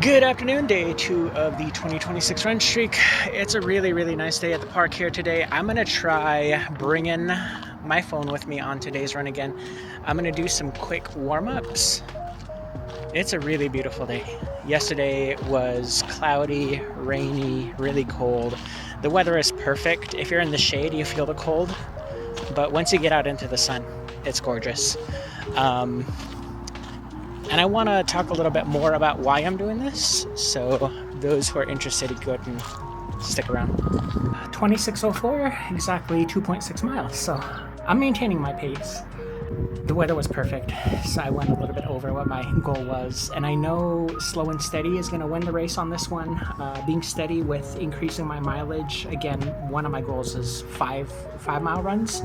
Good afternoon, day two of the 2026 run streak. It's a really, really nice day at the park here today. I'm going to try bringing my phone with me on today's run again. I'm going to do some quick warm ups. It's a really beautiful day. Yesterday was cloudy, rainy, really cold. The weather is perfect. If you're in the shade, you feel the cold, but once you get out into the sun, it's gorgeous. Um, and I want to talk a little bit more about why I'm doing this. So those who are interested, go ahead and stick around. 2604, exactly 2.6 miles. So I'm maintaining my pace. The weather was perfect, so I went a little bit over what my goal was. And I know slow and steady is going to win the race on this one. Being steady with increasing my mileage. Again, one of my goals is five mile runs,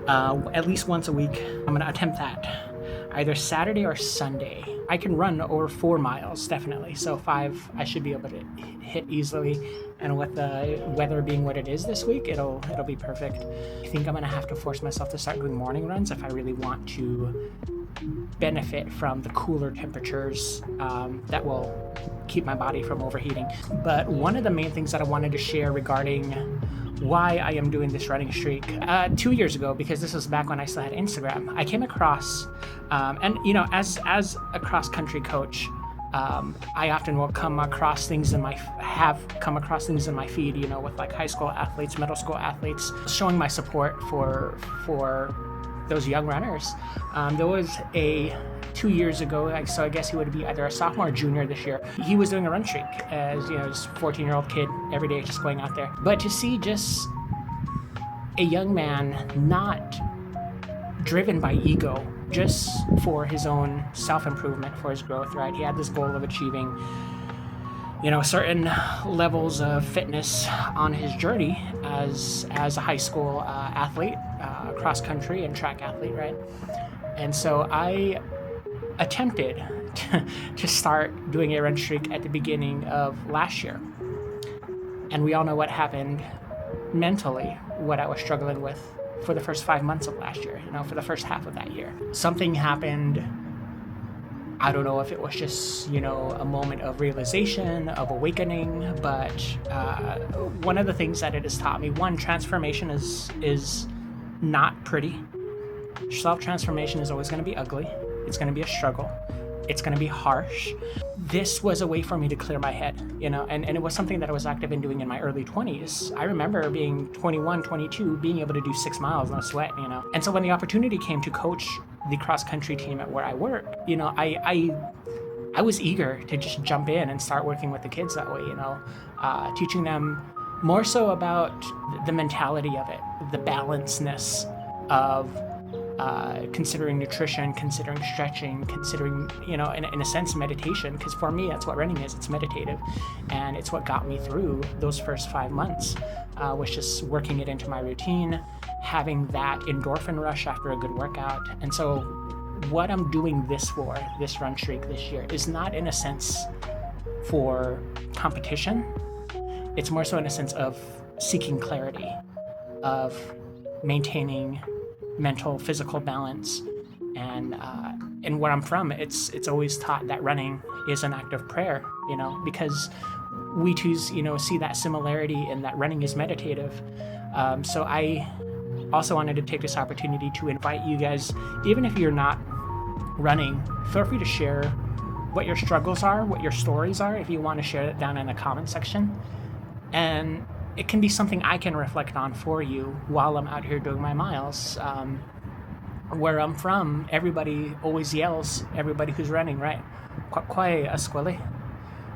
at least once a week. I'm going to attempt that either Saturday or Sunday. I can run over 4 miles, definitely. So 5, I should be able to hit easily. And with the weather being what it is this week, it'll be perfect. I think I'm gonna have to force myself to start doing morning runs if I really want to benefit from the cooler temperatures that will keep my body from overheating. But one of the main things that I wanted to share regarding why I am doing this running streak. 2 years ago, because this was back when I still had Instagram, I came across, and you know, as a cross country coach, I often will come across things in my feed, you know, with like high school athletes, middle school athletes, showing my support for those young runners. There was a 2 years ago, so I guess he would be either a sophomore or junior this year. He was doing a run streak as, you know, this 14-year-old kid every day just going out there. But to see just a young man not driven by ego, just for his own self-improvement, for his growth, right? He had this goal of achieving, you know, certain levels of fitness on his journey as a high school athlete, cross country and track athlete, right? And so I attempted to start doing a run streak at the beginning of last year. And we all know what happened mentally, what I was struggling with for the first 5 months of last year, you know, for the first half of that year. Something happened. I don't know if it was just, you know, a moment of realization, of awakening, but one of the things that it has taught me, one, transformation is not pretty. Self-transformation is always going to be ugly. It's going to be a struggle. It's going to be harsh. This was a way for me to clear my head, you know, and it was something that I was active in doing in my early 20s. I remember being 21, 22, being able to do 6 miles, no sweat, you know. And so when the opportunity came to coach the cross-country team at where I work, you know, I was eager to just jump in and start working with the kids that way, you know, teaching them more so about the mentality of it, the balancedness of considering nutrition, considering stretching, considering, you know, in a sense, meditation, because for me, that's what running is. It's meditative. And it's what got me through those first 5 months, was just working it into my routine, having that endorphin rush after a good workout. And so what I'm doing this run streak this year, is not in a sense for competition. It's more so in a sense of seeking clarity, of maintaining mental, physical balance. And where I'm from, it's always taught that running is an act of prayer, you know, because we too, you know, see that similarity in that running is meditative. So I also wanted to take this opportunity to invite you guys, even if you're not running, feel free to share what your struggles are, what your stories are, if you want to share it down in the comment section. And it can be something I can reflect on for you while I'm out here doing my miles. Where I'm from, everybody always yells, everybody who's running, right? Kwakwai askwali,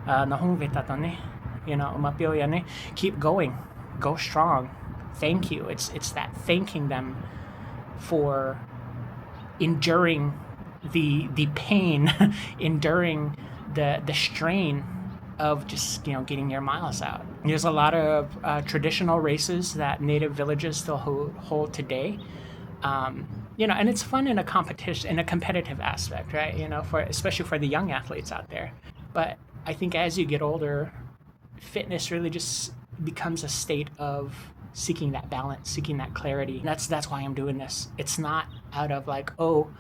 nahong vitatani, you know, umapio yani. Keep going, go strong. Thank you. It's that thanking them for enduring the pain, enduring the strain of just, you know, getting your miles out. There's a lot of traditional races that native villages still hold today. You know, and it's fun in a competition, in a competitive aspect, right? You know, especially for the young athletes out there. But I think as you get older, fitness really just becomes a state of seeking that balance, seeking that clarity. That's why I'm doing this. It's not out of like, oh,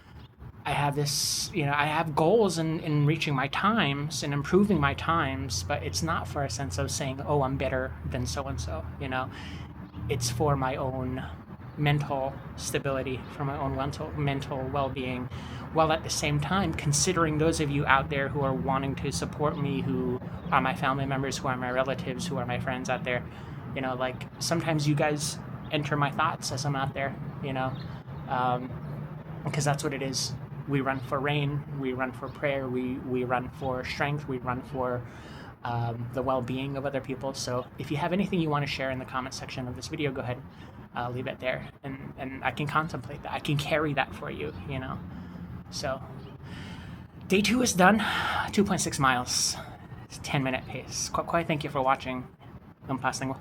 I have this, I have goals in reaching my times and improving my times, but it's not for a sense of saying, oh, I'm better than so and so, It's for my own mental stability, for my own mental well-being, while at the same time considering those of you out there who are wanting to support me, who are my family members, who are my relatives, who are my friends out there. Like sometimes you guys enter my thoughts as I'm out there, um, because that's what it is. We run for rain, we run for prayer, we run for strength, we run for the well-being of other people. So if you have anything you want to share in the comment section of this video, go ahead, leave it there, and I can contemplate that. I can carry that for you, So day 2 is done. 2.6 miles, 10-minute pace. Quite thank you for watching. Passing.